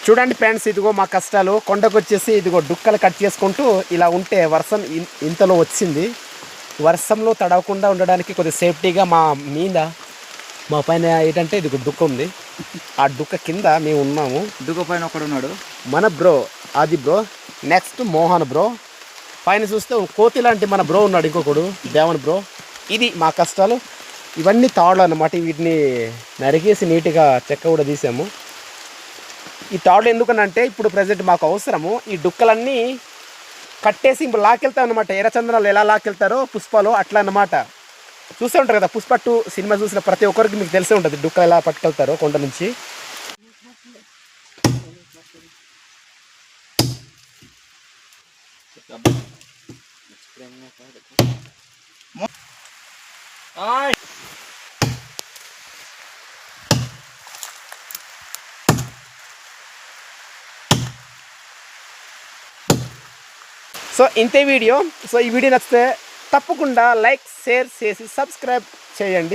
చూడండి ఫ్రెండ్స్, ఇదిగో మా కష్టాలు. కొండకు వచ్చేసి ఇదిగో డుక్కలు కట్ చేసుకుంటూ ఇలా ఉంటే వర్షం ఇంతలో వచ్చింది. వర్షంలో తడవకుండా ఉండడానికి కొద్దిగా సేఫ్టీగా మా పైన ఏంటంటే ఇదిగో డుక్క ఉంది. ఆ డుక్క కింద మేము ఉన్నాము. డుక్క పైన ఒకడు ఉన్నాడు మన బ్రో, అది బ్రో. Next Mohan bro. పైన చూస్తే కోతి లాంటి మన బ్రో ఉన్నాడు, ఇంకొకడు దేవన్ బ్రో. ఇది మా కష్టాలు. ఇవన్నీ తాళ్ళు అన్నమాట. వీటిని నరికేసి నీట్గా చెక్క కూడా తీసాము. ఈ తాళ్ళు ఎందుకనంటే ఇప్పుడు ప్రజెంట్ మాకు అవసరము. ఈ డుక్కలన్నీ కట్టేసి ఇప్పుడు లాకెళ్తాం అనమాట. ఎర్రచందనాలు ఎలా లాకెళ్తారో పుష్పలో అట్లా అన్నమాట. చూసే ఉంటారు కదా, పుష్ప 2 సినిమా చూసిన ప్రతి ఒక్కరికి మీకు తెలిసే ఉంటుంది డుక్కలు ఎలా పట్టుకెళ్తారో కొండ నుంచి. సో ఇంతే వీడియో. సో ఈ వీడియో నచ్చితే తప్పకుండా లైక్, షేర్ చేసి సబ్స్క్రైబ్ చేయండి.